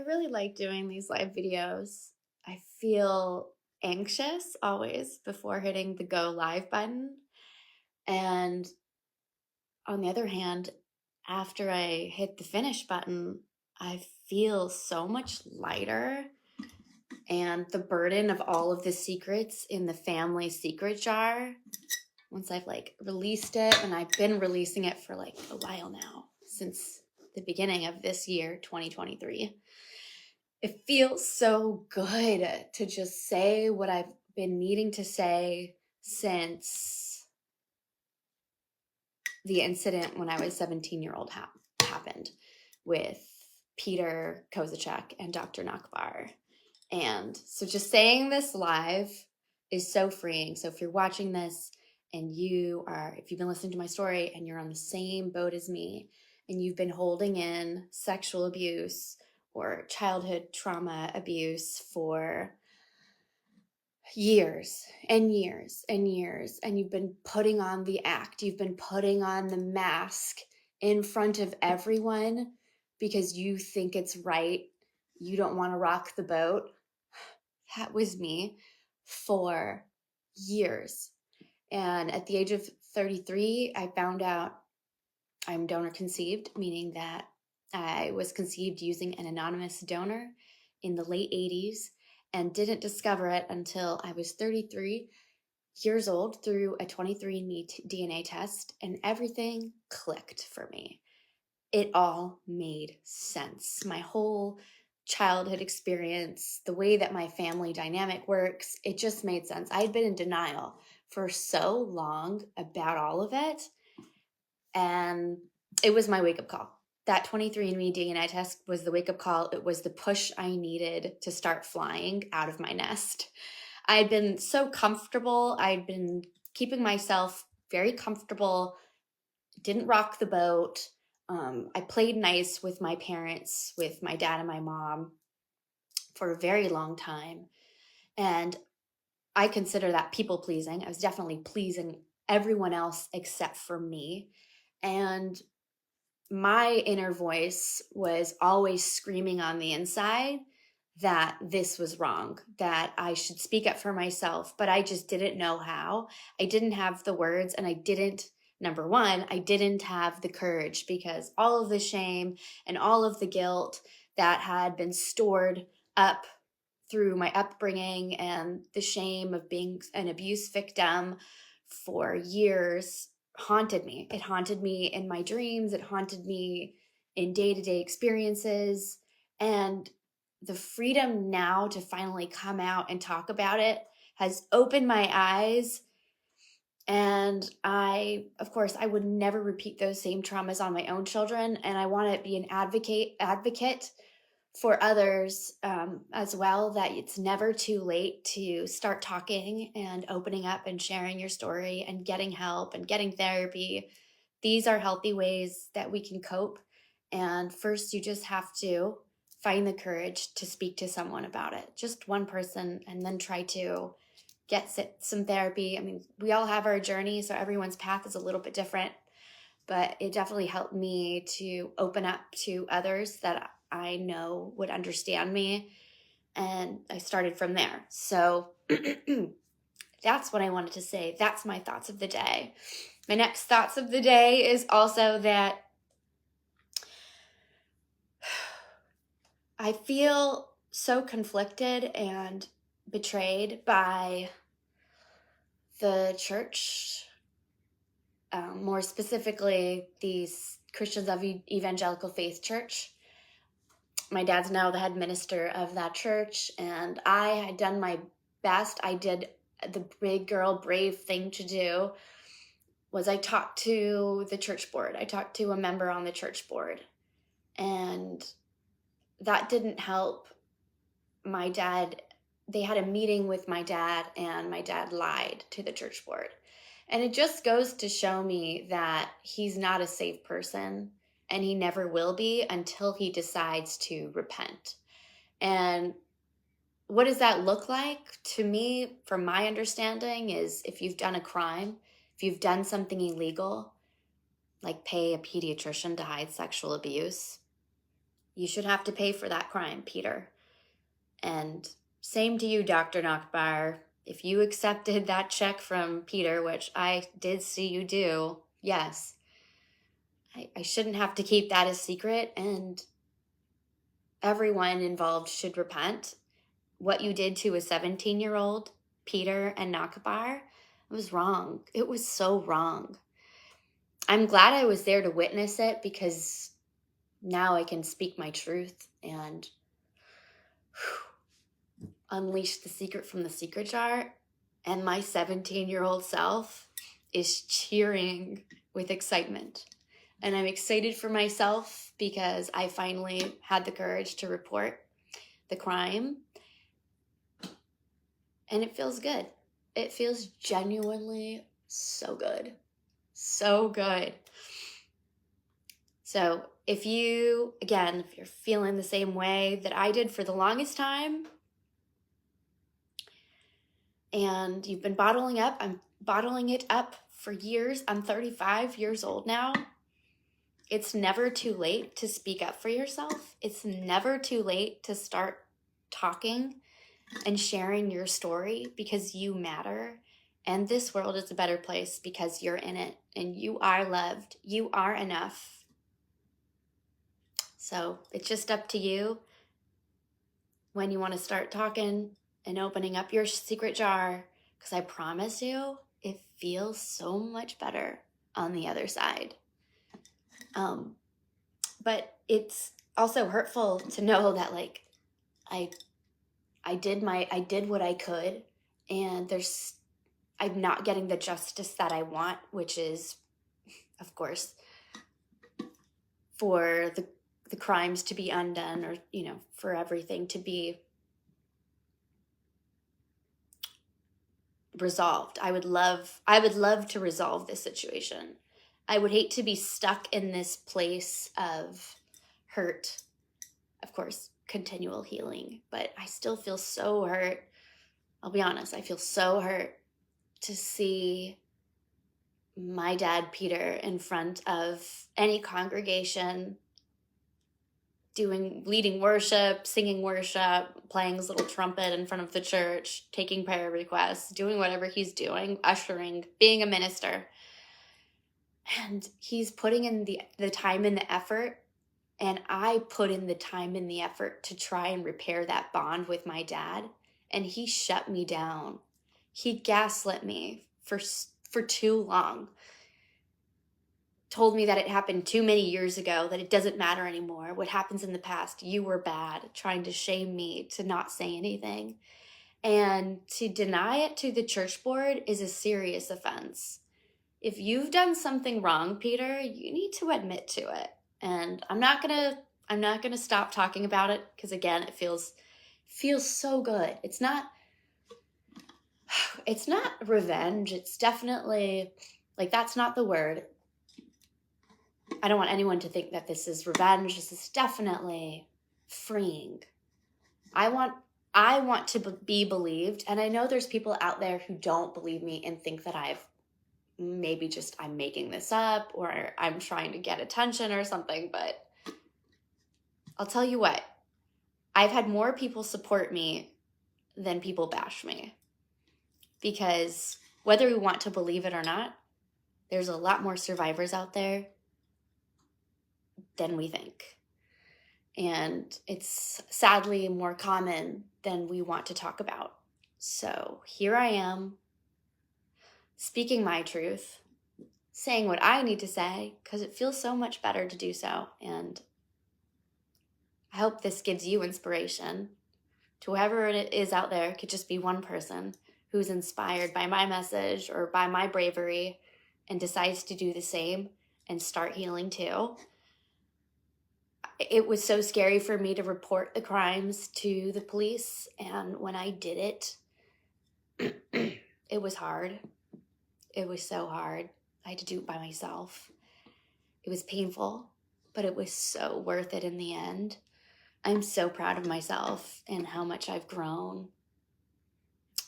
I really like doing these live videos. I feel anxious always before hitting the go live button. And on the other hand, after I hit the finish button, I feel so much lighter. And the burden of all of the secrets in the family secret jar, once I've released it, and I've been releasing it for a while now, since the beginning of this year, 2023. It feels so good to just say what I've been needing to say since the incident when I was 17-year-old happened with Peter Kozacek and Dr. Nakbar. And so just saying this live is so freeing. So if you're watching this and if you've been listening to my story and you're on the same boat as me and you've been holding in sexual abuse or childhood trauma abuse for years and years and years, and you've been putting on the act, you've been putting on the mask in front of everyone because you think it's right, you don't want to rock the boat. That was me for years. And at the age of 33, I found out I'm donor conceived, meaning that I was conceived using an anonymous donor in the late 80s and didn't discover it until I was 33 years old through a 23andMe DNA test, and everything clicked for me. It all made sense. My whole childhood experience, the way that my family dynamic works, it just made sense. I had been in denial for so long about all of it, and it was my wake-up call. That 23andMe DNA test was the wake-up call. It was the push I needed to start flying out of my nest. I'd been so comfortable. I'd been keeping myself very comfortable, didn't rock the boat. I played nice with my parents, with my dad and my mom for a very long time. And I consider that people pleasing. I was definitely pleasing everyone else except for me. And my inner voice was always screaming on the inside that this was wrong, that I should speak up for myself, but I just didn't know how. I didn't have the words, and number one, I didn't have the courage because all of the shame and all of the guilt that had been stored up through my upbringing and the shame of being an abuse victim for years haunted me. It haunted me in my dreams. It haunted me in day-to-day experiences. And the freedom now to finally come out and talk about it has opened my eyes. And of course, I would never repeat those same traumas on my own children. And I want to be an advocate for others as well, that it's never too late to start talking and opening up and sharing your story and getting help and getting therapy. These are healthy ways that we can cope. And first, you just have to find the courage to speak to someone about it, just one person, and then try to get some therapy. I mean, we all have our journey, so everyone's path is a little bit different, but it definitely helped me to open up to others that I know would understand me. And I started from there. So that's what I wanted to say. That's my thoughts of the day. My next thoughts of the day is also that I feel so conflicted and betrayed by the church, more specifically the Christians of Evangelical Faith Church. My dad's now the head minister of that church, and I had done my best. I did the big girl brave thing to do was I talked to the church board. I talked to a member on the church board, and that didn't help my dad. They had a meeting with my dad, and my dad lied to the church board. And it just goes to show me that he's not a safe person, and he never will be until he decides to repent. And what does that look like? To me, from my understanding, is if you've done a crime, if you've done something illegal, like pay a pediatrician to hide sexual abuse, You should have to pay for that crime, Peter. And same to you, Dr. Nockbar. If you accepted that check from Peter, which I did see you do, yes, I shouldn't have to keep that a secret, and everyone involved should repent. What you did to a 17-year-old, Peter and Nockbar, was wrong. It was so wrong. I'm glad I was there to witness it, because now I can speak my truth and unleash the secret from the secret jar. And my 17-year-old self is cheering with excitement. And I'm excited for myself because I finally had the courage to report the crime. And it feels good. It feels genuinely so good. So good. So if you're feeling the same way that I did for the longest time, and you've been bottling up, I'm bottling it up for years. I'm 35 years old now. It's never too late to speak up for yourself. It's never too late to start talking and sharing your story, because you matter. And this world is a better place because you're in it, and you are loved. You are enough. So it's just up to you when you want to start talking and opening up your secret jar, because I promise you, it feels so much better on the other side. But it's also hurtful to know that, like, I did what I could, and I'm not getting the justice that I want, which is, of course, for the crimes to be undone, or, for everything to be resolved. I would love to resolve this situation. I would hate to be stuck in this place of hurt. Of course, continual healing, but I still feel so hurt. I'll be honest, I feel so hurt to see my dad, Peter, in front of any congregation, leading worship, singing worship, playing his little trumpet in front of the church, taking prayer requests, doing whatever he's doing, ushering, being a minister. And he's putting in the time and the effort, and I put in the time and the effort to try and repair that bond with my dad, and he shut me down. He gaslit me for too long. Told me that it happened too many years ago, that it doesn't matter anymore. What happens in the past, you were bad, trying to shame me to not say anything. And to deny it to the church board is a serious offense. If you've done something wrong, Peter, you need to admit to it. And I'm not gonna stop talking about it, because again, it feels so good. It's not revenge. It's definitely, like, that's not the word. I don't want anyone to think that this is revenge. This is definitely freeing. I want to be believed, and I know there's people out there who don't believe me and think that I'm making this up, or I'm trying to get attention or something, but I'll tell you what, I've had more people support me than people bash me, because whether we want to believe it or not, there's a lot more survivors out there than we think. And it's sadly more common than we want to talk about. So here I am, speaking my truth, saying what I need to say, because it feels so much better to do so. And I hope this gives you inspiration. To whoever it is out there, it could just be one person who's inspired by my message or by my bravery and decides to do the same and start healing too. It was so scary for me to report the crimes to the police, and when I did it, it was hard. It was so hard. I had to do it by myself. It was painful, but it was so worth it in the end. I'm so proud of myself and how much I've grown.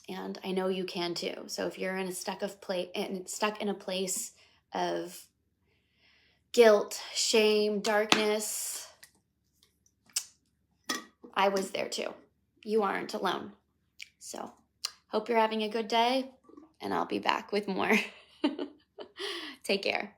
And I know you can too. So if you're stuck in a place of guilt, shame, darkness, I was there too. You aren't alone. So, hope you're having a good day, and I'll be back with more. Take care.